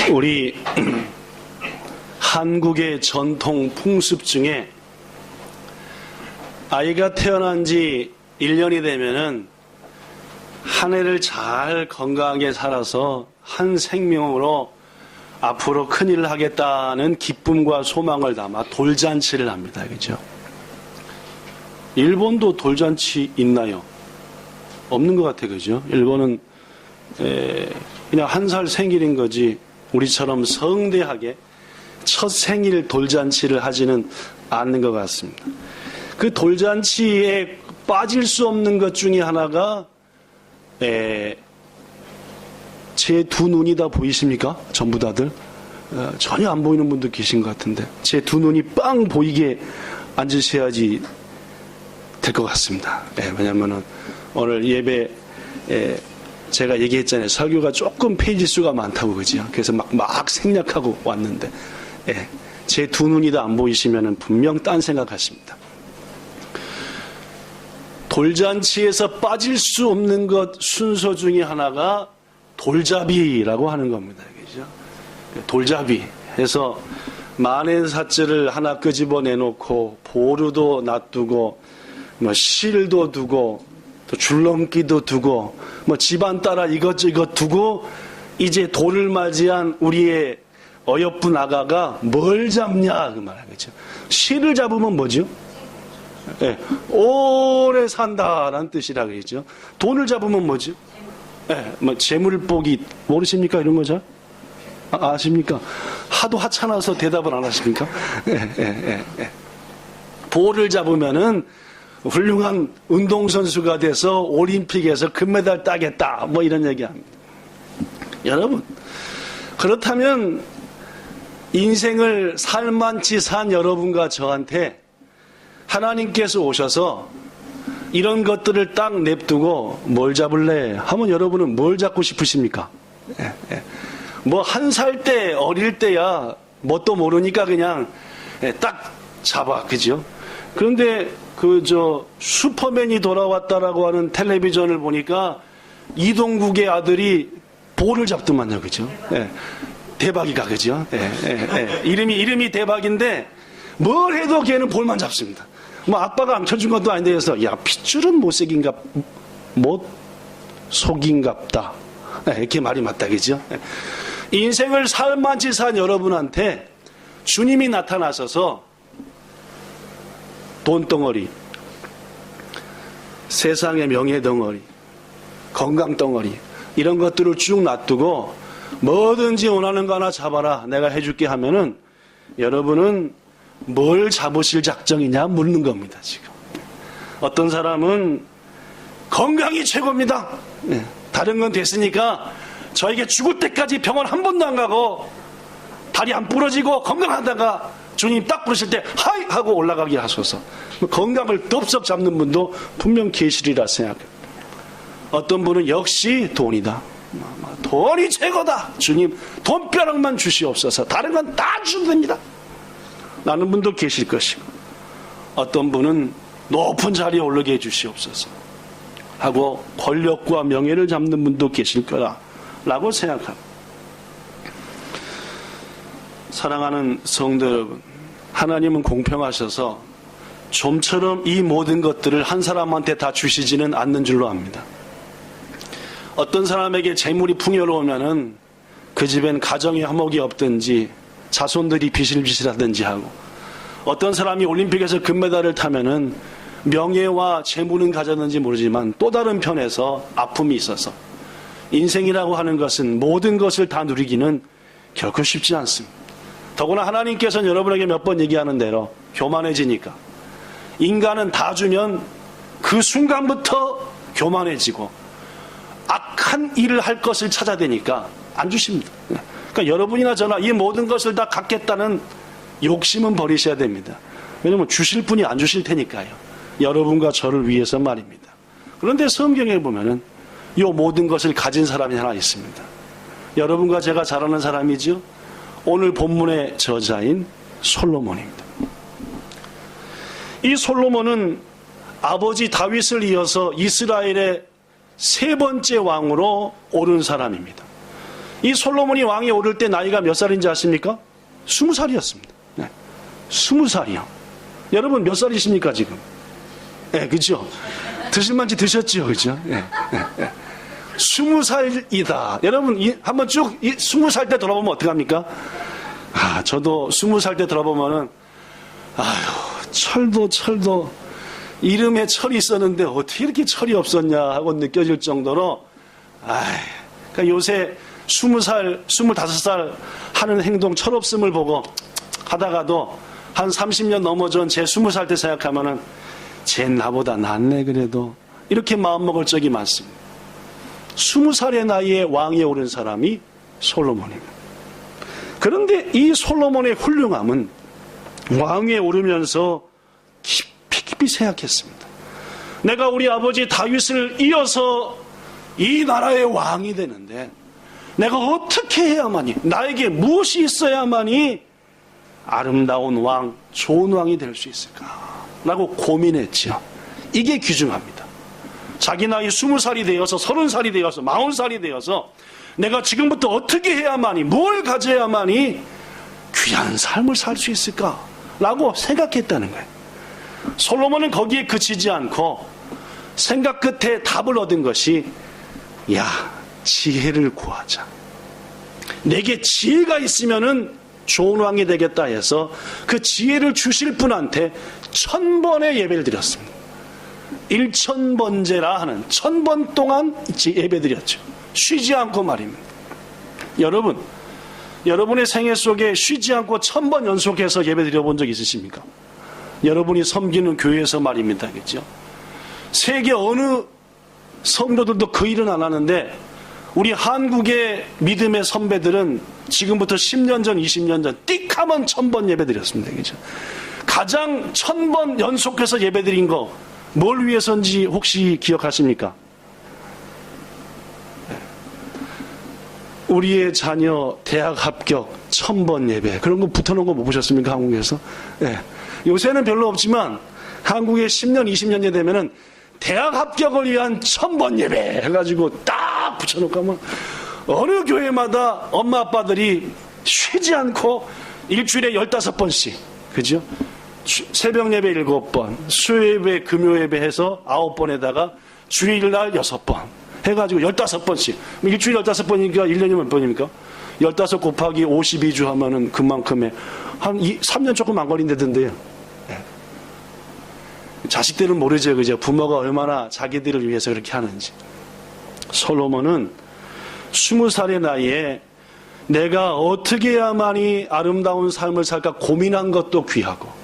우리 한국의 전통 풍습 중에 아이가 태어난 지 1년이 되면은 한 해를 잘 건강하게 살아서 한 생명으로 앞으로 큰일을 하겠다는 기쁨과 소망을 담아 돌잔치를 합니다. 그죠? 일본도 돌잔치 있나요? 없는 것 같아요. 그죠? 일본은 그냥 한 살 생일인 거지 우리처럼 성대하게 첫 생일 돌잔치를 하지는 않는 것 같습니다. 그 돌잔치에 빠질 수 없는 것 중에 하나가 제 두 눈이 다 보이십니까? 전부 다들? 전혀 안 보이는 분도 계신 것 같은데 제 두 눈이 빵 보이게 앉으셔야지 될 것 같습니다. 왜냐하면 오늘 예배 제가 얘기했잖아요. 설교가 조금 페이지 수가 많다고 그죠? 그래서 막 생략하고 왔는데 제 두 눈이 다 안 보이시면 분명 딴 생각하십니다. 돌잔치에서 빠질 수 없는 것 순서 중에 하나가 돌잡이라고 하는 겁니다. 그죠? 돌잡이 해서 만엔사절을 하나 끄집어내놓고 보루도 놔두고 뭐 실도 두고 또 줄넘기도 두고 뭐 집안 따라 이것저것 두고 이제 돌을 맞이한 우리의 어여쁜 아가가 뭘 잡냐 그 말이겠죠. 실을 잡으면 뭐죠? 오래 산다라는 뜻이라 그러죠. 돈을 잡으면 뭐죠? 뭐 재물복이 모르십니까? 이런 거죠? 아십니까? 하도 하찮아서 대답을 안 하십니까? 볼을 잡으면은 훌륭한 운동선수가 돼서 올림픽에서 금메달 따겠다 뭐 이런 얘기합니다. 여러분 그렇다면 인생을 살만치 산 여러분과 저한테 하나님께서 오셔서 이런 것들을 딱 냅두고 뭘 잡을래 하면 여러분은 뭘 잡고 싶으십니까? 뭐 한 살 때 어릴 때야 뭣도 모르니까 그냥 딱 잡아 그죠? 그런데 슈퍼맨이 돌아왔다라고 하는 텔레비전을 보니까 이동국의 아들이 볼을 잡더만요, 그죠? 대박이가, 그죠? 이름이 대박인데 뭘 해도 걔는 볼만 잡습니다. 뭐 아빠가 안 켜준 것도 아닌데 해서 야 핏줄은 속인갑다. 이렇게 말이 맞다, 그죠? 인생을 살만치 산 여러분한테 주님이 나타나셔서 돈덩어리, 세상의 명예덩어리, 건강덩어리 이런 것들을 쭉 놔두고 뭐든지 원하는 거 하나 잡아라 내가 해줄게 하면은 여러분은 뭘 잡으실 작정이냐 묻는 겁니다. 지금 어떤 사람은 건강이 최고입니다. 다른 건 됐으니까 저에게 죽을 때까지 병원 한 번도 안 가고 다리 안 부러지고 건강하다가 주님 딱 부르실 때 하이 하고 올라가게 하소서. 건강을 덥석 잡는 분도 분명 계시리라 생각해요. 어떤 분은 역시 돈이다. 돈이 최고다. 주님 돈벼락만 주시옵소서. 다른 건 다 주됩니다. 라는 분도 계실 것이고 어떤 분은 높은 자리에 오르게 해주시옵소서 하고 권력과 명예를 잡는 분도 계실 거라고 생각합니다. 사랑하는 성도 여러분, 하나님은 공평하셔서 좀처럼 이 모든 것들을 한 사람한테 다 주시지는 않는 줄로 압니다. 어떤 사람에게 재물이 풍요로우면은 그 집엔 가정의 화목이 없든지 자손들이 비실비실하든지 하고 어떤 사람이 올림픽에서 금메달을 타면은 명예와 재물은 가졌는지 모르지만 또 다른 편에서 아픔이 있어서 인생이라고 하는 것은 모든 것을 다 누리기는 결코 쉽지 않습니다. 더구나 하나님께서는 여러분에게 몇 번 얘기하는 대로 교만해지니까 인간은 다 주면 그 순간부터 교만해지고 악한 일을 할 것을 찾아대니까 안 주십니다. 그러니까 여러분이나 저나 이 모든 것을 다 갖겠다는 욕심은 버리셔야 됩니다. 왜냐하면 주실 분이 안 주실 테니까요. 여러분과 저를 위해서 말입니다. 그런데 성경에 보면은 이 모든 것을 가진 사람이 하나 있습니다. 여러분과 제가 잘 아는 사람이죠. 오늘 본문의 저자인 솔로몬입니다. 이 솔로몬은 아버지 다윗을 이어서 이스라엘의 세 번째 왕으로 오른 사람입니다. 이 솔로몬이 왕에 오를 때 나이가 몇 살인지 아십니까? 20살이었습니다. 네. 20살이요. 여러분 몇 살이십니까 지금? 네, 그죠? 드실 만치 드셨죠, 그죠? 네. 20살이다. 여러분 한번 쭉 20살 때 돌아보면 어떡합니까? 저도 20살 때 돌아보면은 철도 이름에 철이 있었는데 어떻게 이렇게 철이 없었냐 하고 느껴질 정도로 그러니까 요새 20살, 25살 하는 행동 철없음을 보고 하다가도 한 30년 넘어전 제 20살 때 생각하면은 쟤 나보다 낫네 그래도 이렇게 마음먹을 적이 많습니다. 20살의 나이에 왕위에 오른 사람이 솔로몬입니다. 그런데 이 솔로몬의 훌륭함은 왕위에 오르면서 깊이 생각했습니다. 내가 우리 아버지 다윗을 이어서 이 나라의 왕이 되는데 내가 어떻게 해야만이, 나에게 무엇이 있어야만이 아름다운 왕, 좋은 왕이 될 수 있을까? 라고 고민했죠. 이게 귀중합니다. 자기 나이 20살이 되어서 30살이 되어서 40살이 되어서 내가 지금부터 어떻게 해야만이, 뭘 가져야만이 귀한 삶을 살 수 있을까? 라고 생각했다는 거예요. 솔로몬은 거기에 그치지 않고 생각 끝에 답을 얻은 것이 지혜를 구하자. 내게 지혜가 있으면은 좋은 왕이 되겠다 해서 그 지혜를 주실 분한테 1000번의 예배를 드렸습니다. 1000번제라 하는 1000번 동안 예배 드렸죠. 쉬지 않고 말입니다. 여러분, 여러분의 생애 속에 쉬지 않고 1000번 연속해서 예배 드려본 적 있으십니까? 여러분이 섬기는 교회에서 말입니다. 그죠? 세계 어느 성도들도 그 일은 안 하는데 우리 한국의 믿음의 선배들은 지금부터 10년 전, 20년 전 띡 하면 1000번 예배 드렸습니다. 그죠? 가장 1000번 연속해서 예배 드린 거 뭘 위해서인지 혹시 기억하십니까? 우리의 자녀 대학 합격 1000번 예배, 그런 거 붙여놓은 거 못 보셨습니까? 한국에서? 네. 요새는 별로 없지만 한국에 10년, 20년째 되면은 대학 합격을 위한 1000번 예배 해가지고 딱 붙여놓고 하면 어느 교회마다 엄마 아빠들이 쉬지 않고 일주일에 15번씩, 그죠? 새벽 예배 7번, 수요 예배, 금요 예배 해서 9번에다가 주일날 6번 해가지고 15번씩. 일주일 15번이니까 1년이 몇 번입니까? 15 곱하기 52주 하면은 그만큼의 한 3년 조금 안 걸린다던데요. 네. 자식들은 모르죠, 그죠? 부모가 얼마나 자기들을 위해서 그렇게 하는지. 솔로몬은 20살의 나이에 내가 어떻게 해야만이 아름다운 삶을 살까 고민한 것도 귀하고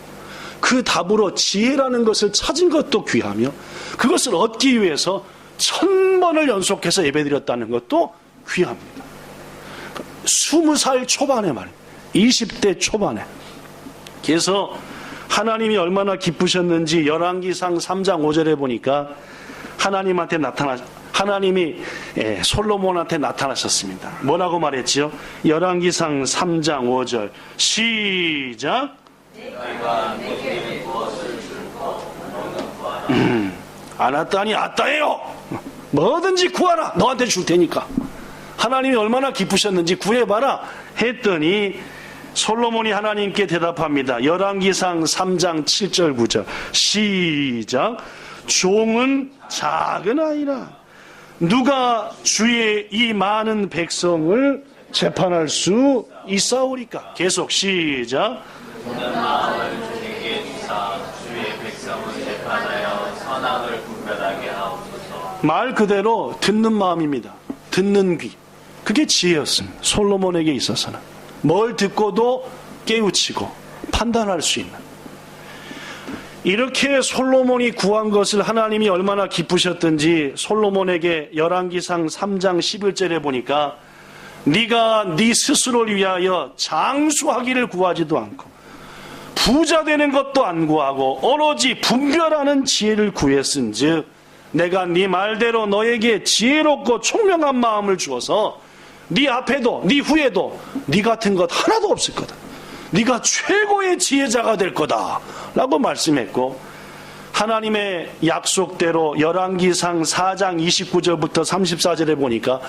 그 답으로 지혜라는 것을 찾은 것도 귀하며 그것을 얻기 위해서 1000번을 연속해서 예배드렸다는 것도 귀합니다. 20살 초반에 말입니다. 20대 초반에. 그래서 하나님이 얼마나 기쁘셨는지 열왕기상 3장 5절에 보니까 하나님이 솔로몬한테 나타나셨습니다. 뭐라고 말했지요? 열왕기상 3장 5절 시작. 알았다니 아따예요. 뭐든지 구하라. 너한테 줄 테니까. 하나님이 얼마나 기쁘셨는지 구해봐라 했더니 솔로몬이 하나님께 대답합니다. 열왕기상 3장 7절 9절 시작. 종은 작은 아이라 누가 주의 이 많은 백성을 재판할 수 있사오리까. 계속 시작. 모든 마음을 주님께 주사 주의 백성을 재판하여 선악을 분별하게 하옵소서. 말 그대로 듣는 마음입니다. 듣는 귀. 그게 지혜였습니다. 솔로몬에게 있어서는. 뭘 듣고도 깨우치고 판단할 수 있는. 이렇게 솔로몬이 구한 것을 하나님이 얼마나 기쁘셨던지 솔로몬에게 열왕기상 3장 11절에 보니까 네가 네 스스로를 위하여 장수하기를 구하지도 않고 부자 되는 것도 안 구하고 오로지 분별하는 지혜를 구했은즉 내가 네 말대로 너에게 지혜롭고 총명한 마음을 주어서 네 앞에도 네 후에도 네 같은 것 하나도 없을 거다. 네가 최고의 지혜자가 될 거다 라고 말씀했고 하나님의 약속대로 열왕기상 4장 29절부터 34절에 보니까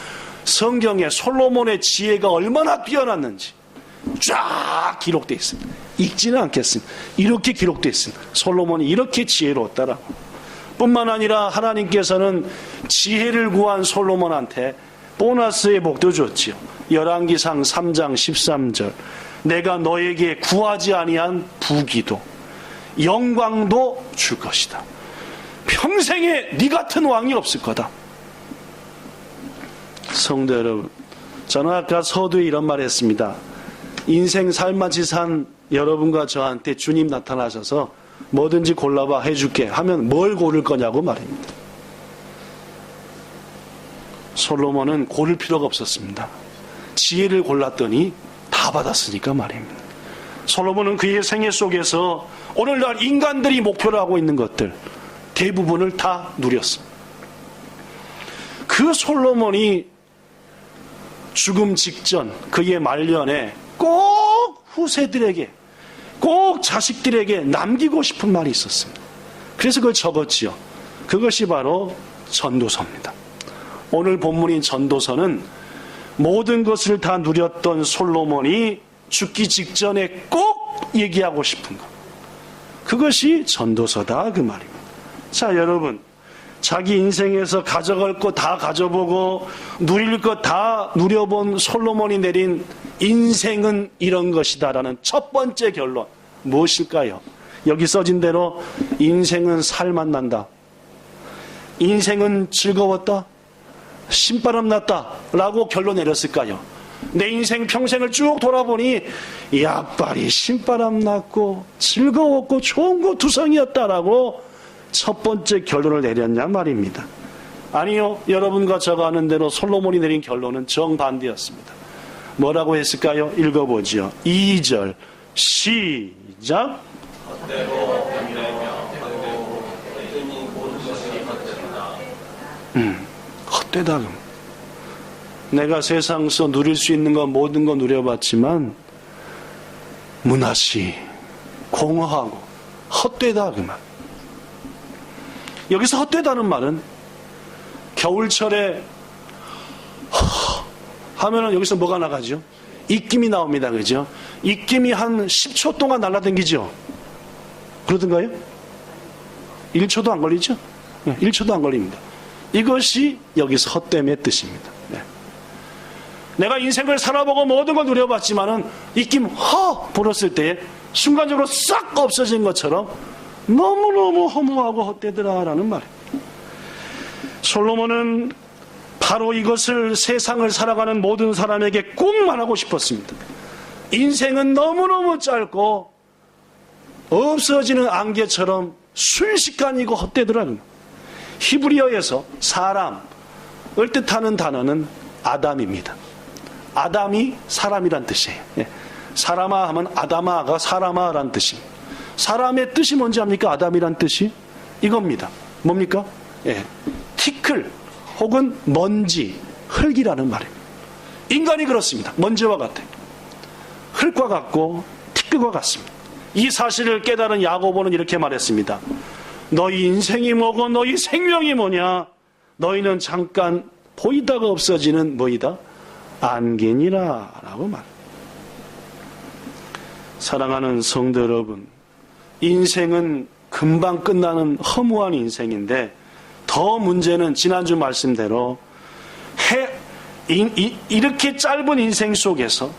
성경에 솔로몬의 지혜가 얼마나 뛰어났는지 쫙 기록되어 있습니다. 읽지는 않겠습니다. 이렇게 기록되어 있습니다. 솔로몬이 이렇게 지혜로웠다라고. 뿐만 아니라 하나님께서는 지혜를 구한 솔로몬한테 보너스의 복도 줬지요. 열왕기상 3장 13절 내가 너에게 구하지 아니한 부귀도 영광도 줄 것이다. 평생에 네 같은 왕이 없을 거다. 성도 여러분, 저는 아까 서두에 이런 말 했습니다. 인생 살만치 산 여러분과 저한테 주님 나타나셔서 뭐든지 골라봐 해줄게 하면 뭘 고를 거냐고 말입니다. 솔로몬은 고를 필요가 없었습니다. 지혜를 골랐더니 다 받았으니까 말입니다. 솔로몬은 그의 생애 속에서 오늘날 인간들이 목표로 하고 있는 것들 대부분을 다 누렸습니다. 그 솔로몬이 죽음 직전 그의 말년에 꼭 후세들에게 꼭 자식들에게 남기고 싶은 말이 있었습니다. 그래서 그걸 적었지요. 그것이 바로 전도서입니다. 오늘 본문인 전도서는 모든 것을 다 누렸던 솔로몬이 죽기 직전에 꼭 얘기하고 싶은 것, 그것이 전도서다 그 말입니다. 자, 여러분, 자기 인생에서 가져갈 것 다 가져보고 누릴 것 다 누려본 솔로몬이 내린 인생은 이런 것이다라는 첫 번째 결론 무엇일까요? 여기 써진 대로 인생은 살만 난다, 인생은 즐거웠다, 신바람 났다 라고 결론 내렸을까요? 내 인생 평생을 쭉 돌아보니 약발이 신바람 났고 즐거웠고 좋은 거 두성이었다라고 첫 번째 결론을 내렸냐 말입니다. 아니요, 여러분과 저가 아는 대로 솔로몬이 내린 결론은 정반대였습니다. 뭐라고 했을까요? 읽어보죠. 2절 시작. 헛되다. 내가 세상에서 누릴 수 있는 건 모든 거 누려봤지만 문화시 공허하고 헛되다 그 말. 여기서 헛되다는 말은 겨울철에 하면은 여기서 뭐가 나가죠? 입김이 나옵니다. 그죠? 입김이 한 10초 동안 날아다니죠? 그러던가요? 1초도 안 걸리죠? 1초도 안 걸립니다. 이것이 여기서 헛됨의 뜻입니다. 네. 내가 인생을 살아보고 모든 걸 누려봤지만은 입김 불었을 때 순간적으로 싹 없어진 것처럼 너무너무 허무하고 헛되더라라는 말입니다. 솔로몬은 바로 이것을 세상을 살아가는 모든 사람에게 꼭 말하고 싶었습니다. 인생은 너무너무 짧고 없어지는 안개처럼 순식간이고 헛되더라는 거예요. 히브리어에서 사람을 뜻하는 단어는 아담입니다. 아담이 사람이란 뜻이에요. 사람아 하면 아담아가 사람아란 뜻입니다. 사람의 뜻이 뭔지 압니까? 아담이란 뜻이 이겁니다. 뭡니까? 티클 혹은 먼지, 흙이라는 말입니다. 인간이 그렇습니다. 먼지와 같아요. 흙과 같고 티끌과 같습니다. 이 사실을 깨달은 야고보는 이렇게 말했습니다. 너희 인생이 뭐고 너희 생명이 뭐냐? 너희는 잠깐 보이다가 없어지는 뭐이다? 안개니라 라고 말합니다. 사랑하는 성도 여러분, 인생은 금방 끝나는 허무한 인생인데 더 문제는 지난주 말씀대로 이렇게 짧은 인생 속에서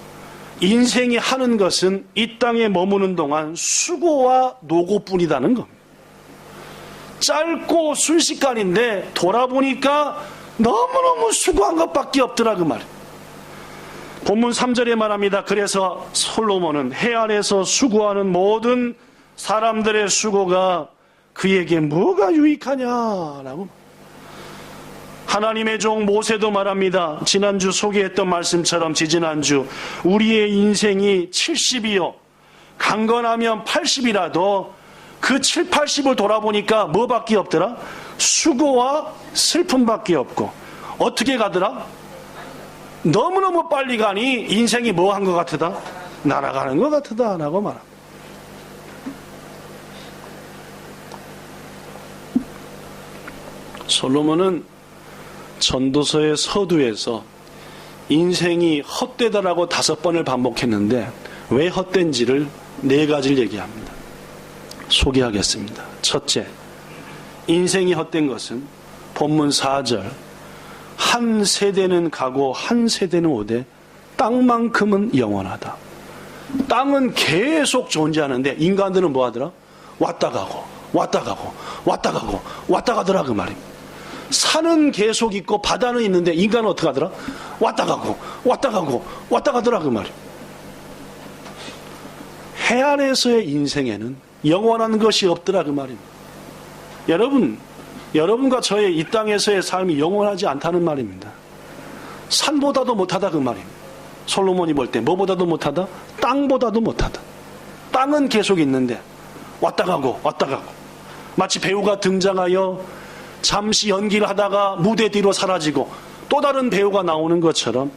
인생이 하는 것은 이 땅에 머무는 동안 수고와 노고뿐이라는 겁니다. 짧고 순식간인데 돌아보니까 너무너무 수고한 것밖에 없더라 그 말이에요. 본문 3절에 말합니다. 그래서 솔로몬은 해 아래서 수고하는 모든 사람들의 수고가 그에게 뭐가 유익하냐라고. 하나님의 종 모세도 말합니다. 지난주 소개했던 말씀처럼 지지난주 우리의 인생이 70이요 강건하면 80이라도 그 7, 80을 돌아보니까 뭐밖에 없더라? 수고와 슬픔밖에 없고 어떻게 가더라? 너무너무 빨리 가니 인생이 뭐 한 것 같으다? 날아가는 것 같으다 라고 말합니다. 솔로몬은 전도서의 서두에서 인생이 헛되다라고 5번을 반복했는데 왜 헛된지를 4가지를 얘기합니다. 소개하겠습니다. 첫째, 인생이 헛된 것은 본문 4절, 한 세대는 가고 한 세대는 오되 땅만큼은 영원하다. 땅은 계속 존재하는데 인간들은 뭐 하더라? 왔다 가고 왔다 가고 왔다 가고 왔다 가더라 그 말입니다. 산은 계속 있고 바다는 있는데 인간은 어떻게 하더라? 왔다 가고 왔다 가고 왔다 가더라 그 말입니다. 해 아래에서의 인생에는 영원한 것이 없더라 그 말입니다. 여러분과 저의 이 땅에서의 삶이 영원하지 않다는 말입니다. 산보다도 못하다 그 말입니다. 솔로몬이 볼 때 뭐보다도 못하다? 땅보다도 못하다. 땅은 계속 있는데 왔다 가고 왔다 가고, 마치 배우가 등장하여 잠시 연기를 하다가 무대 뒤로 사라지고 또 다른 배우가 나오는 것처럼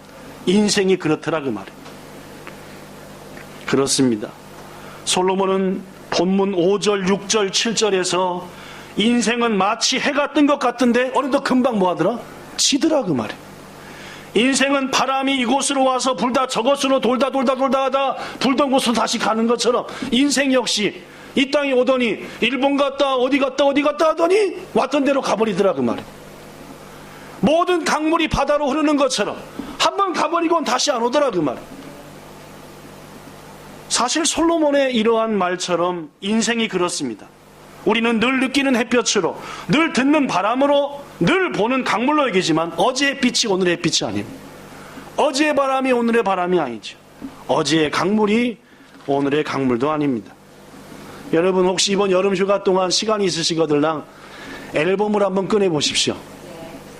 인생이 그렇더라 그 말입니다. 그렇습니다. 솔로몬은 본문 5절, 6절, 7절에서 인생은 마치 해가 뜬 것 같은데 어느덧 금방 뭐하더라? 지더라 그 말이에요. 인생은 바람이 이곳으로 와서 불다 저곳으로 돌다 하다 불던 곳으로 다시 가는 것처럼 인생 역시 이 땅에 오더니 일본 갔다 어디 갔다 하더니 왔던 대로 가버리더라 그 말이에요. 모든 강물이 바다로 흐르는 것처럼 한번 가버리고는 다시 안 오더라 그 말이에요. 사실 솔로몬의 이러한 말처럼 인생이 그렇습니다. 우리는 늘 느끼는 햇볕으로, 늘 듣는 바람으로, 늘 보는 강물로 여기지만 어제의 빛이 오늘의 빛이 아닙니다. 어제의 바람이 오늘의 바람이 아니죠. 어제의 강물이 오늘의 강물도 아닙니다. 여러분 혹시 이번 여름 휴가 동안 시간이 있으시거들랑 앨범을 한번 꺼내보십시오.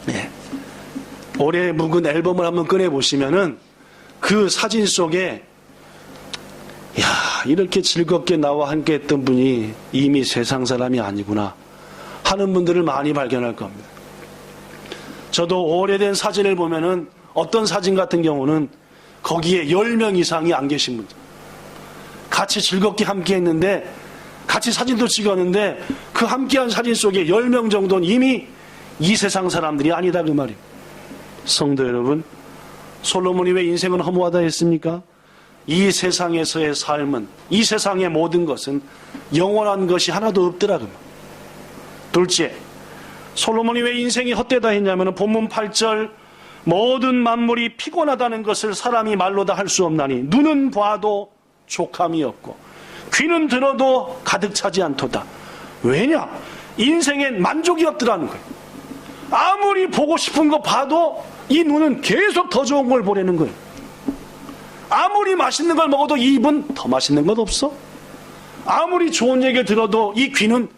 네. 올해 묵은 앨범을 한번 꺼내보시면은 그 사진 속에 야, 이렇게 즐겁게 나와 함께 했던 분이 이미 세상 사람이 아니구나 하는 분들을 많이 발견할 겁니다. 저도 오래된 사진을 보면은 어떤 사진 같은 경우는 거기에 10명 이상이 안 계신 분들, 같이 즐겁게 함께 했는데 같이 사진도 찍었는데 그 함께한 사진 속에 10명 정도는 이미 이 세상 사람들이 아니다 그 말이에요. 성도 여러분, 솔로몬이 왜 인생은 허무하다 했습니까? 이 세상에서의 삶은, 이 세상의 모든 것은 영원한 것이 하나도 없더라 그 말. 둘째, 솔로몬이 왜 인생이 헛되다 했냐면 본문 8절, 모든 만물이 피곤하다는 것을 사람이 말로 다 할 수 없나니 눈은 봐도 족함이 없고 귀는 들어도 가득 차지 않도다. 왜냐? 인생엔 만족이 없더라는 거예요. 아무리 보고 싶은 거 봐도 이 눈은 계속 더 좋은 걸 보려는 거예요. 아무리 맛있는 걸 먹어도 이 입은 더 맛있는 것 없어? 아무리 좋은 얘기를 들어도 이 귀는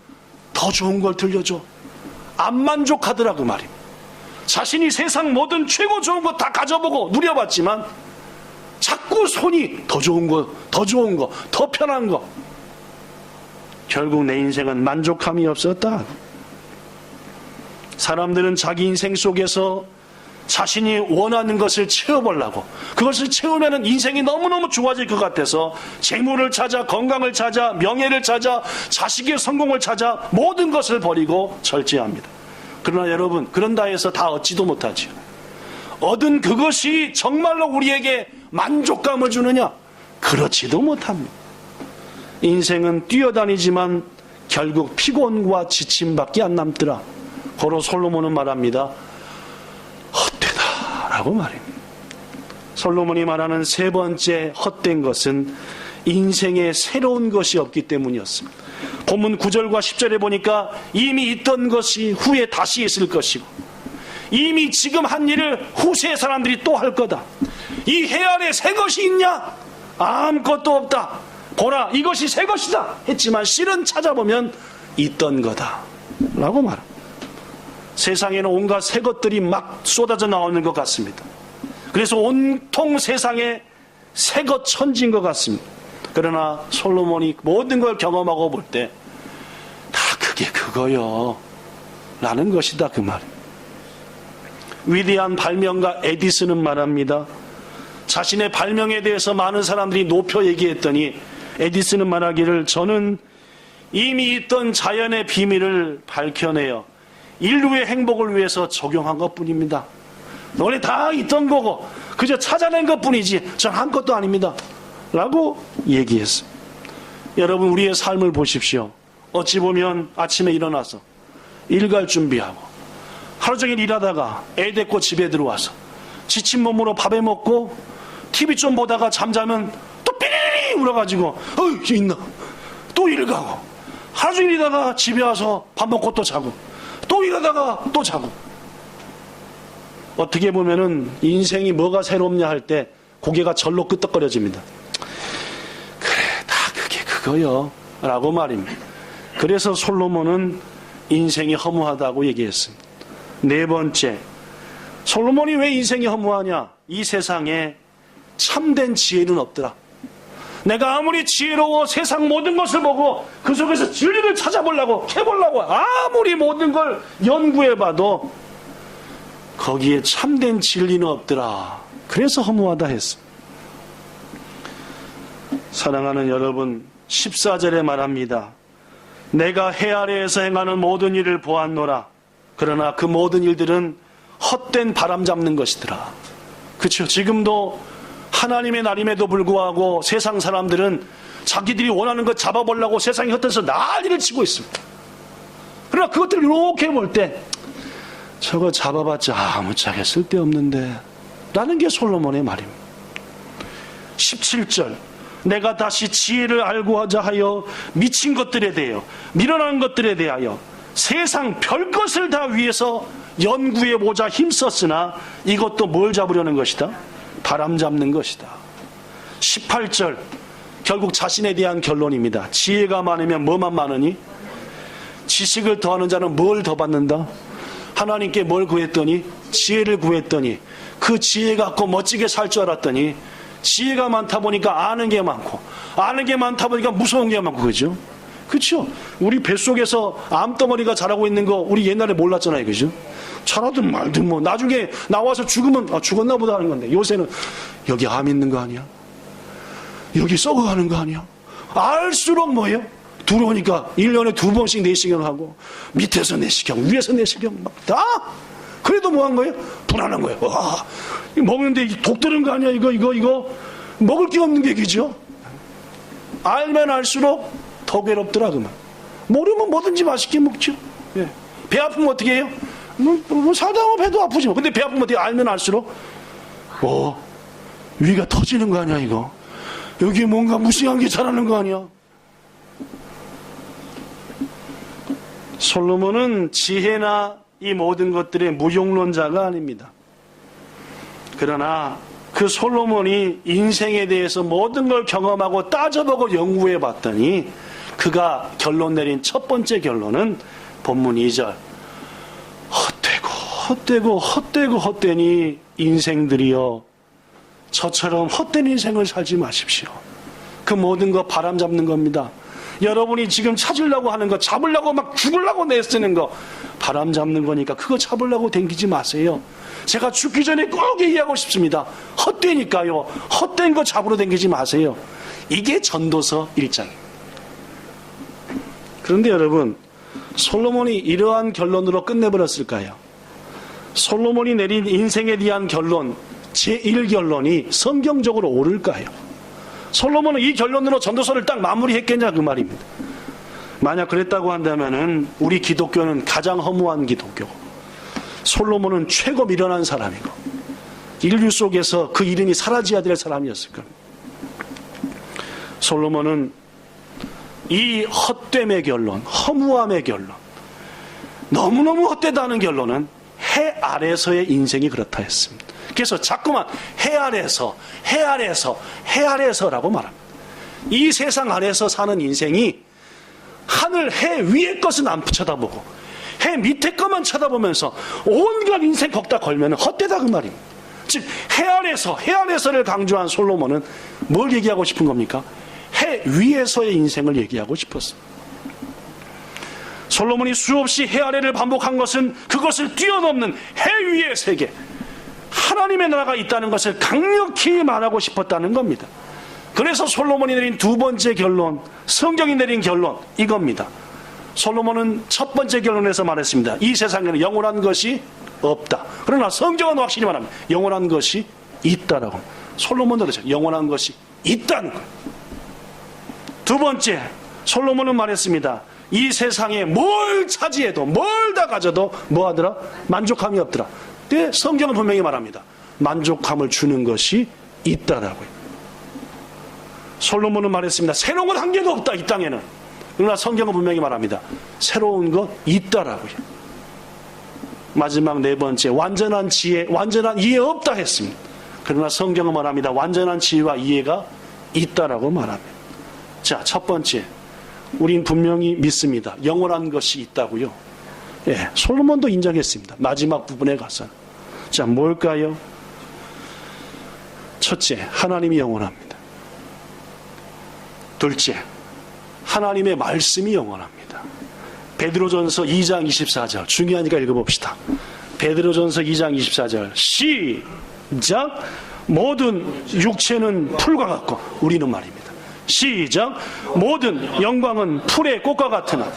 더 좋은 걸 들려줘. 안 만족하더라 그 말입니다. 자신이 세상 모든 최고 좋은 거 다 가져보고 누려봤지만 자꾸 손이 더 좋은 거, 더 편한 거. 결국 내 인생은 만족함이 없었다. 사람들은 자기 인생 속에서 자신이 원하는 것을 채워보려고, 그것을 채우면 인생이 너무너무 좋아질 것 같아서 재물을 찾아, 건강을 찾아, 명예를 찾아, 자식의 성공을 찾아 모든 것을 버리고 절제합니다. 그러나 여러분, 그런다 해서 다 얻지도 못하죠. 얻은 그것이 정말로 우리에게 만족감을 주느냐? 그렇지도 못합니다. 인생은 뛰어다니지만 결국 피곤과 지침밖에 안 남더라. 고로 솔로몬은 말합니다. 헛되다라고 말입니다. 솔로몬이 말하는 세 번째 헛된 것은 인생에 새로운 것이 없기 때문이었습니다. 본문 9절과 10절에 보니까 이미 있던 것이 후에 다시 있을 것이고, 이미 지금 한 일을 후세의 사람들이 또 할 거다. 이 해 아래 새 것이 있냐? 아무것도 없다. 보라, 이것이 새 것이다 했지만 실은 찾아보면 있던 거다 라고 말합니다. 세상에는 온갖 새 것들이 막 쏟아져 나오는 것 같습니다. 그래서 온통 세상에 새 것 천지인 것 같습니다. 그러나 솔로몬이 모든 걸 경험하고 볼 때 다 그게 그거요 라는 것이다 그 말. 위대한 발명가 에디슨은 말합니다. 자신의 발명에 대해서 많은 사람들이 높여 얘기했더니 에디슨은 말하기를, 저는 이미 있던 자연의 비밀을 밝혀내어 인류의 행복을 위해서 적용한 것뿐입니다. 원래 다 있던 거고 그저 찾아낸 것뿐이지 전 한 것도 아닙니다. 라고 얘기했어요. 여러분, 우리의 삶을 보십시오. 어찌 보면 아침에 일어나서 일 갈 준비하고 하루 종일 일하다가 애 데리고 집에 들어와서 지친 몸으로 밥에 먹고 TV 좀 보다가 잠자면 또 삐리리 울어가지고 있나? 또 일 가고 하루 종일 일하다가 집에 와서 밥 먹고 또 자고 또 일하다가 또 자고. 어떻게 보면은 인생이 뭐가 새롭냐 할 때 고개가 절로 끄덕거려집니다. 그래, 다 그게 그거요 라고 말입니다. 그래서 솔로몬은 인생이 허무하다고 얘기했습니다. 네 번째, 솔로몬이 왜 인생이 허무하냐? 이 세상에 참된 지혜는 없더라. 내가 아무리 지혜로워 세상 모든 것을 보고 그 속에서 진리를 찾아보려고 해보려고 아무리 모든 걸 연구해봐도 거기에 참된 진리는 없더라. 그래서 허무하다 했어. 사랑하는 여러분, 14절에 말합니다. 내가 해 아래에서 행하는 모든 일을 보았노라. 그러나 그 모든 일들은 헛된 바람 잡는 것이더라. 그렇죠. 지금도 하나님의 날임에도 불구하고 세상 사람들은 자기들이 원하는 것 잡아보려고 세상에 헛돼서 난리를 치고 있습니다. 그러나 그것들을 이렇게 볼 때 저거 잡아봤자 아무짝에 쓸데없는데 라는 게 솔로몬의 말입니다. 17절, 내가 다시 지혜를 알고 하자 하여 미친 것들에 대하여 미련한 것들에 대하여 세상 별것을 다 위해서 연구해보자 힘썼으나 이것도 뭘 잡으려는 것이다? 바람 잡는 것이다. 18절, 결국 자신에 대한 결론입니다. 지혜가 많으면 뭐만 많으니? 지식을 더하는 자는 뭘 더 받는다? 하나님께 뭘 구했더니? 지혜를 구했더니 그 지혜 갖고 멋지게 살 줄 알았더니 지혜가 많다 보니까 아는 게 많고 아는 게 많다 보니까 무서운 게 많고. 그죠? 그렇죠? 우리 뱃속에서 암덩어리가 자라고 있는 거 우리 옛날에 몰랐잖아요. 그죠? 자라든 말든 뭐 나중에 나와서 죽으면 죽었나 보다 하는 건데 요새는 여기 암 있는 거 아니야? 여기 썩어가는 거 아니야? 알수록 뭐예요? 들어오니까 1년에 2번씩 내시경 하고 밑에서 내시경 위에서 내시경 막 다. 그래도 뭐 한 거예요? 불안한 거예요. 와, 먹는데 독 들은 거 아니야? 이거 먹을 게 없는 게 그죠? 알면 알수록 더 괴롭더라. 그만 모르면 뭐든지 맛있게 먹죠. 예. 배 아프면 어떻게 해요? 뭐 살다 보면 배도 아프지 뭐. 근데 배 아프면 어떻게? 알면 알수록 위가 터지는 거 아니야? 이거 여기 뭔가 무시한 게 자라는 거 아니야? 솔로몬은 지혜나 이 모든 것들의 무용론자가 아닙니다. 그러나 그 솔로몬이 인생에 대해서 모든 걸 경험하고 따져보고 연구해 봤더니 그가 결론 내린 첫 번째 결론은 본문 2절, 헛되고 인생들이여 저처럼 헛된 인생을 살지 마십시오. 그 모든 거 바람 잡는 겁니다. 여러분이 지금 찾으려고 하는 거, 잡으려고 막 죽으려고 내쓰는 거 바람 잡는 거니까 그거 잡으려고 댕기지 마세요. 제가 죽기 전에 꼭 얘기하고 싶습니다. 헛되니까요. 헛된 거 잡으러 댕기지 마세요. 이게 전도서 1장입니다. 그런데 여러분, 솔로몬이 이러한 결론으로 끝내버렸을까요? 솔로몬이 내린 인생에 대한 결론, 제1결론이 성경적으로 옳을까요? 솔로몬은 이 결론으로 전도서를 딱 마무리했겠냐 그 말입니다. 만약 그랬다고 한다면은 우리 기독교는 가장 허무한 기독교, 솔로몬은 최고 미련한 사람이고 인류 속에서 그 이름이 사라져야 될 사람이었을 겁니다. 솔로몬은 이 헛됨의 결론, 허무함의 결론, 너무너무 헛되다는 결론은 해 아래서의 인생이 그렇다 했습니다. 그래서 자꾸만 해 아래서라고 말합니다. 이 세상 안에서 사는 인생이 하늘 해 위의 것은 안 쳐다보고 해 밑에 것만 쳐다보면서 온갖 인생 거기다 걸면 헛되다 그 말입니다. 즉 해 아래서를 강조한 솔로몬은 뭘 얘기하고 싶은 겁니까? 해 위에서의 인생을 얘기하고 싶었습니다. 솔로몬이 수없이 해 아래를 반복한 것은 그것을 뛰어넘는 해 위의 세계, 하나님의 나라가 있다는 것을 강력히 말하고 싶었다는 겁니다. 그래서 솔로몬이 내린 두 번째 결론, 성경이 내린 결론 이겁니다. 솔로몬은 첫 번째 결론에서 말했습니다. 이 세상에는 영원한 것이 없다. 그러나 성경은 확실히 말합니다. 영원한 것이 있다라고. 솔로몬도 그렇죠. 영원한 것이 있다는 거예요. 두 번째, 솔로몬은 말했습니다. 이 세상에 뭘 차지해도 뭘 다 가져도 뭐하더라? 만족함이 없더라. 근데 성경은 분명히 말합니다. 만족함을 주는 것이 있다라고요. 솔로몬은 말했습니다. 새로운 건 한 개도 없다 이 땅에는. 그러나 성경은 분명히 말합니다. 새로운 것 있다라고요. 마지막 네 번째, 완전한 지혜, 완전한 이해 없다 했습니다. 그러나 성경은 말합니다. 완전한 지혜와 이해가 있다라고 말합니다. 자, 첫 번째, 우린 분명히 믿습니다. 영원한 것이 있다고요. 예, 솔로몬도 인정했습니다. 마지막 부분에 가서. 자, 뭘까요? 첫째, 하나님이 영원합니다. 둘째, 하나님의 말씀이 영원합니다. 베드로전서 2장 24절 중요하니까 읽어봅시다. 베드로전서 2장 24절 시작. 모든 육체는 풀과 같고, 우리는 말입니다. 시작. 모든 영광은 풀의 꽃과 같으나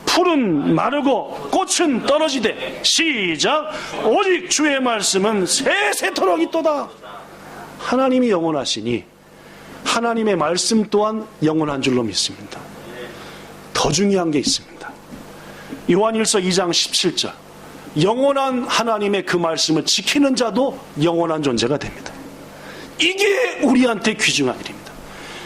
풀은 마르고 꽃은 떨어지되 시작. 오직 주의 말씀은 세세토록 있도다. 하나님이 영원하시니 하나님의 말씀 또한 영원한 줄로 믿습니다. 더 중요한 게 있습니다. 요한일서 2장 17절 영원한 하나님의 그 말씀을 지키는 자도 영원한 존재가 됩니다. 이게 우리한테 귀중한 일입니다.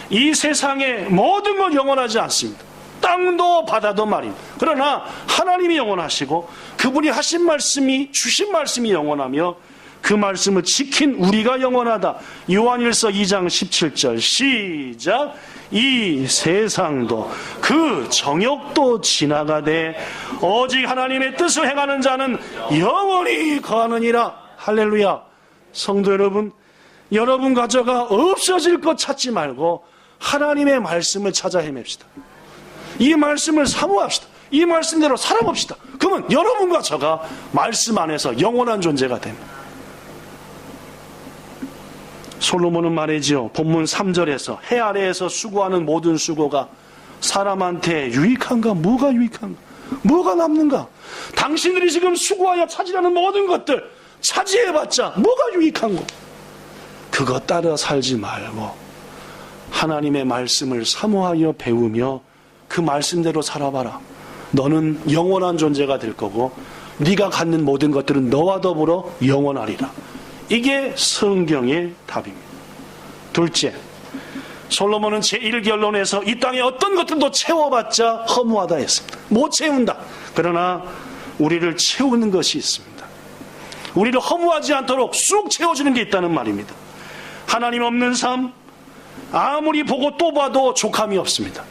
이 세상의 모든 건 영원하지 않습니다. 땅도 바다도 말입니다. 그러나 하나님이 영원하시고 그분이 하신 말씀이, 주신 말씀이 영원하며 그 말씀을 지킨 우리가 영원하다. 요한일서 2장 17절 시작. 이 세상도 그 정욕도 지나가되 오직 하나님의 뜻을 행하는 자는 영원히 거하느니라. 할렐루야. 성도 여러분, 여러분 가져가 없어질 것 찾지 말고 하나님의 말씀을 찾아 헤맵시다. 이 말씀을 사모합시다. 이 말씀대로 살아봅시다. 그러면 여러분과 저가 말씀 안에서 영원한 존재가 됩니다. 솔로몬은 말이지요. 본문 3절에서 해 아래에서 수고하는 모든 수고가 사람한테 유익한가? 뭐가 유익한가? 뭐가 남는가? 당신들이 지금 수고하여 차지하는 모든 것들 차지해봤자 뭐가 유익한가? 그거 따라 살지 말고 하나님의 말씀을 사모하여 배우며 그 말씀대로 살아봐라. 너는 영원한 존재가 될 거고 네가 갖는 모든 것들은 너와 더불어 영원하리라. 이게 성경의 답입니다. 둘째, 솔로몬은 제1결론에서 이 땅에 어떤 것들도 채워봤자 허무하다 했습니다. 못 채운다. 그러나 우리를 채우는 것이 있습니다. 우리를 허무하지 않도록 쑥 채워주는 게 있다는 말입니다. 하나님 없는 삶, 아무리 보고 또 봐도 족함이 없습니다.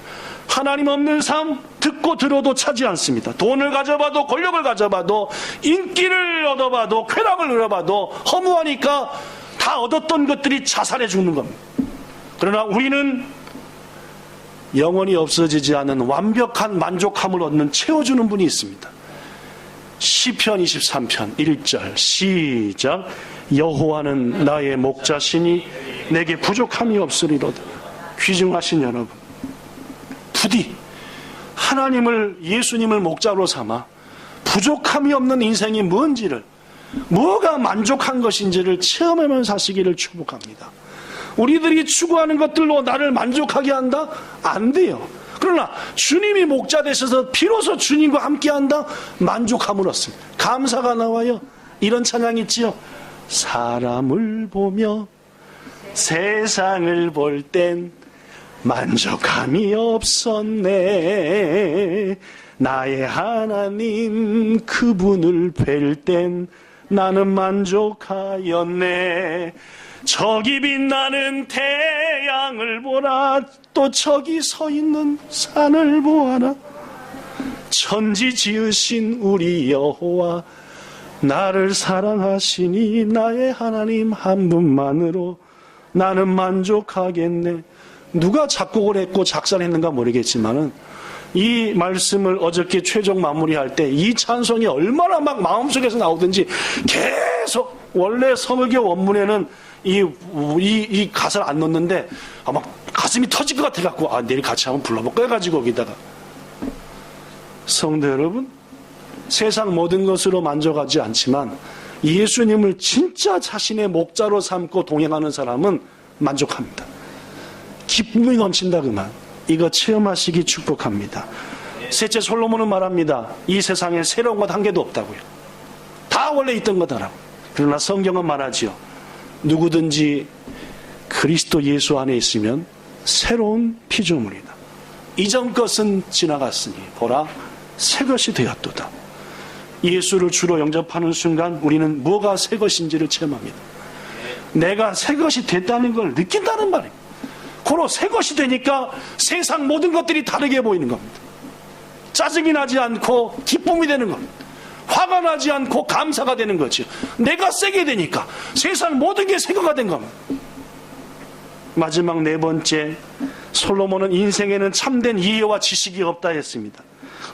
하나님 없는 삶, 듣고 들어도 차지 않습니다. 돈을 가져봐도, 권력을 가져봐도, 인기를 얻어봐도, 쾌락을 얻어봐도 허무하니까 다 얻었던 것들이 자살해 죽는 겁니다. 그러나 우리는 영원히 없어지지 않은 완벽한 만족함을 얻는, 채워주는 분이 있습니다. 시편 23편 1절 시작. 여호와는 나의 목자시니 내게 부족함이 없으리로다. 귀중하신 여러분, 부디 하나님을, 예수님을 목자로 삼아 부족함이 없는 인생이 뭔지를, 뭐가 만족한 것인지를 체험하면서 사시기를 축복합니다. 우리들이 추구하는 것들로 나를 만족하게 한다? 안 돼요. 그러나 주님이 목자 되셔서 비로소 주님과 함께한다? 만족함을 얻습니다. 감사가 나와요. 이런 찬양 있지요. 사람을 보며 세상을 볼 땐 만족함이 없었네. 나의 하나님 그분을 뵐 땐 나는 만족하였네. 저기 빛나는 태양을 보라. 또 저기 서 있는 산을 보아라. 천지 지으신 우리 여호와 나를 사랑하시니 나의 하나님 한 분만으로 나는 만족하겠네. 누가 작곡을 했고 작사를 했는가 모르겠지만은 이 말씀을 어저께 최종 마무리할 때 이 찬송이 얼마나 막 마음속에서 나오든지 계속, 원래 서물교 원문에는 이 가사를 안 넣는데 막 가슴이 터질 것 같아갖고 내일 같이 한번 불러볼까 해가지고 여기다가. 성도 여러분, 세상 모든 것으로 만족하지 않지만 예수님을 진짜 자신의 목자로 삼고 동행하는 사람은 만족합니다. 기쁨이 넘친다 그만. 이거 체험하시기 축복합니다. 셋째, 솔로몬은 말합니다. 이 세상에 새로운 것 한 개도 없다고요. 다 원래 있던 거다라고. 그러나 성경은 말하지요. 누구든지 그리스도 예수 안에 있으면 새로운 피조물이다. 이전 것은 지나갔으니 보라 새 것이 되었도다. 예수를 주로 영접하는 순간 우리는 뭐가 새 것인지를 체험합니다. 내가 새 것이 됐다는 걸 느낀다는 말입니다. 고로 새 것이 되니까 세상 모든 것들이 다르게 보이는 겁니다. 짜증이 나지 않고 기쁨이 되는 겁니다. 화가 나지 않고 감사가 되는 거죠. 내가 세게 되니까 세상 모든 게 새거가 된 겁니다. 마지막 네 번째, 솔로몬은 인생에는 참된 이해와 지식이 없다 했습니다.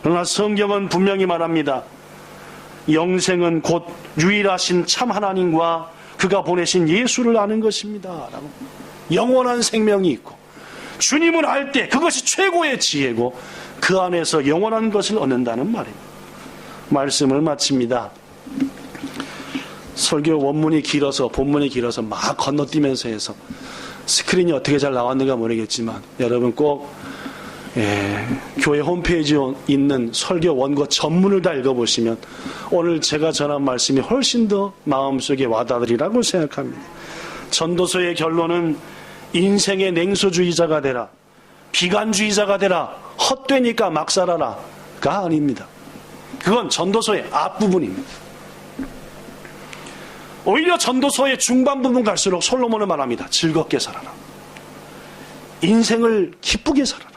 그러나 성경은 분명히 말합니다. 영생은 곧 유일하신 참 하나님과 그가 보내신 예수를 아는 것입니다 라고. 영원한 생명이 있고 주님을 알 때 그것이 최고의 지혜고 그 안에서 영원한 것을 얻는다는 말입니다. 말씀을 마칩니다. 설교 원문이 길어서 본문이 길어서 막 건너뛰면서 해서 스크린이 어떻게 잘 나왔는가 모르겠지만 여러분 꼭 교회 홈페이지에 있는 설교 원고 전문을 다 읽어보시면 오늘 제가 전한 말씀이 훨씬 더 마음속에 와닿으리라고 생각합니다. 전도서의 결론은 인생의 냉소주의자가 되라, 비관주의자가 되라, 헛되니까 막 살아라가 아닙니다. 그건 전도서의 앞부분입니다. 오히려 전도서의 중반부분 갈수록 솔로몬은 말합니다. 즐겁게 살아라. 인생을 기쁘게 살아라.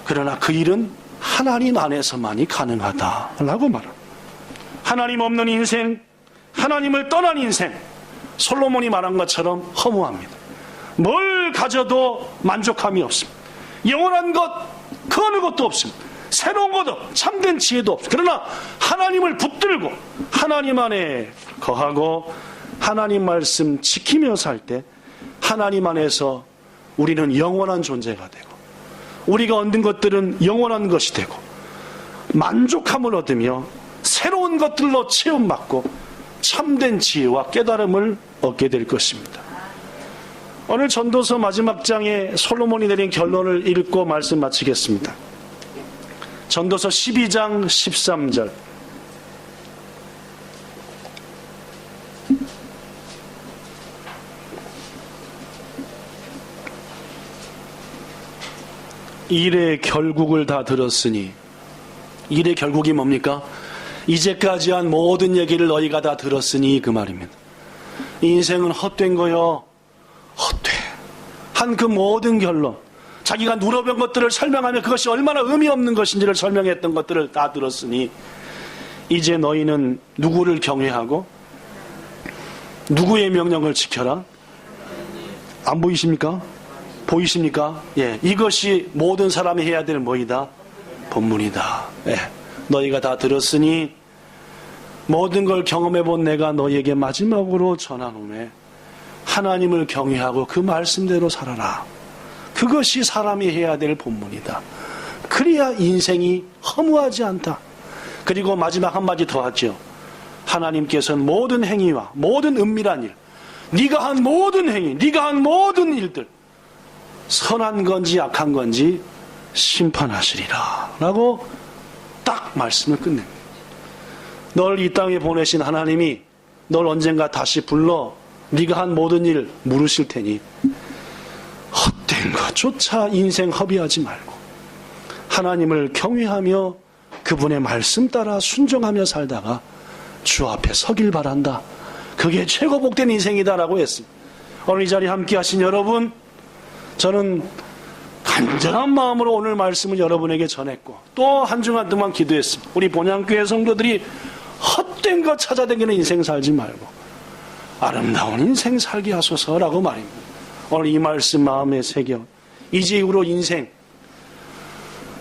그러나 그 일은 하나님 안에서만이 가능하다라고 말합니다. 하나님 없는 인생, 하나님을 떠난 인생, 솔로몬이 말한 것처럼 허무합니다. 뭘 가져도 만족함이 없습니다. 영원한 것, 그 어느 것도 없습니다. 새로운 것도 참된 지혜도 없습니다. 그러나 하나님을 붙들고 하나님 안에 거하고 하나님 말씀 지키며 살 때 하나님 안에서 우리는 영원한 존재가 되고 우리가 얻는 것들은 영원한 것이 되고 만족함을 얻으며 새로운 것들로 체험받고 참된 지혜와 깨달음을 얻게 될 것입니다. 오늘 전도서 마지막 장에 솔로몬이 내린 결론을 읽고 말씀 마치겠습니다. 전도서 12장 13절. 일의 결국을 다 들었으니, 일의 결국이 뭡니까? 이제까지 한 모든 얘기를 너희가 다 들었으니 그 말입니다. 인생은 헛된 거요. 헛돼. 한 그 모든 결론, 자기가 누려본 것들을 설명하며 그것이 얼마나 의미 없는 것인지를 설명했던 것들을 다 들었으니 이제 너희는 누구를 경외하고 누구의 명령을 지켜라? 안 보이십니까? 보이십니까? 예, 이것이 모든 사람이 해야 될 뭐이다? 본문이다. 예, 너희가 다 들었으니 모든 걸 경험해 본 내가 너희에게 마지막으로 전하노니 하나님을 경외하고 그 말씀대로 살아라. 그것이 사람이 해야 될 본문이다. 그래야 인생이 허무하지 않다. 그리고 마지막 한마디 더 하죠. 하나님께서는 모든 행위와 모든 은밀한 일, 네가 한 모든 행위, 네가 한 모든 일들, 선한 건지 악한 건지 심판하시리라 라고 딱 말씀을 끝냅니다. 널 이 땅에 보내신 하나님이 널 언젠가 다시 불러 네가 한 모든 일 물으실 테니 헛된 것조차 인생 허비하지 말고 하나님을 경외하며 그분의 말씀 따라 순종하며 살다가 주 앞에 서길 바란다. 그게 최고 복된 인생이다라고 했습니다. 오늘 이 자리에 함께 하신 여러분, 저는 간절한 마음으로 오늘 말씀을 여러분에게 전했고 또 한 주간 동안 기도했습니다. 우리 본향교회 성도들이 헛된 것 찾아다니는 인생 살지 말고 아름다운 인생 살게 하소서라고 말입니다. 오늘 이 말씀 마음에 새겨 이제 이후로 인생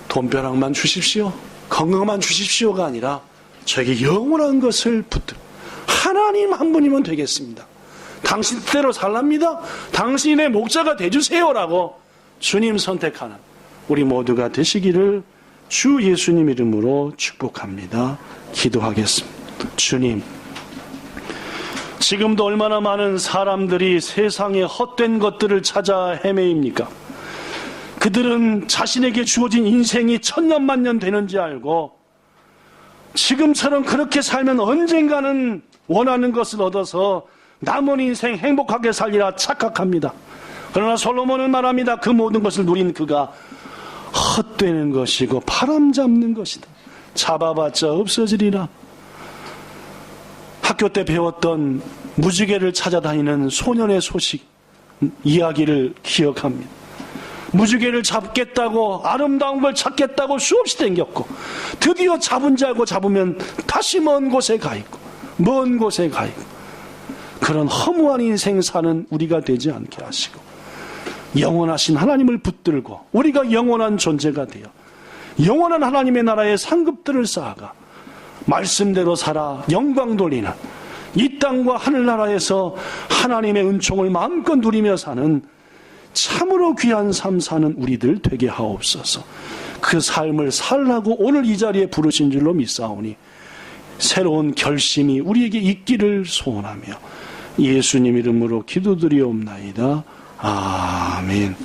돈벼락만 주십시오, 건강만 주십시오가 아니라 저에게 영원한 것을 붙들고 하나님 한 분이면 되겠습니다. 당신 뜻대로 살랍니다. 당신의 목자가 되주세요라고 주님 선택하는 우리 모두가 되시기를 주 예수님 이름으로 축복합니다. 기도하겠습니다. 주님, 지금도 얼마나 많은 사람들이 세상의 헛된 것들을 찾아 헤매입니까? 그들은 자신에게 주어진 인생이 천년만년 되는지 알고 지금처럼 그렇게 살면 언젠가는 원하는 것을 얻어서 남은 인생 행복하게 살리라 착각합니다. 그러나 솔로몬은 말합니다. 그 모든 것을 누린 그가 헛되는 것이고 바람잡는 것이다. 잡아봤자 없어지리라. 학교 때 배웠던 무지개를 찾아다니는 소년의 소식 이야기를 기억합니다. 무지개를 잡겠다고 아름다운 걸 찾겠다고 수없이 댕겼고 드디어 잡은 줄 알고 잡으면 다시 먼 곳에 가 있고 먼 곳에 가 있고 그런 허무한 인생 사는 우리가 되지 않게 하시고 영원하신 하나님을 붙들고 우리가 영원한 존재가 되어 영원한 하나님의 나라의 상급들을 쌓아가 말씀대로 살아 영광 돌리는 이 땅과 하늘나라에서 하나님의 은총을 마음껏 누리며 사는 참으로 귀한 삶 사는 우리들 되게 하옵소서. 그 삶을 살라고 오늘 이 자리에 부르신 줄로 믿사오니 새로운 결심이 우리에게 있기를 소원하며 예수님 이름으로 기도드리옵나이다. 아멘.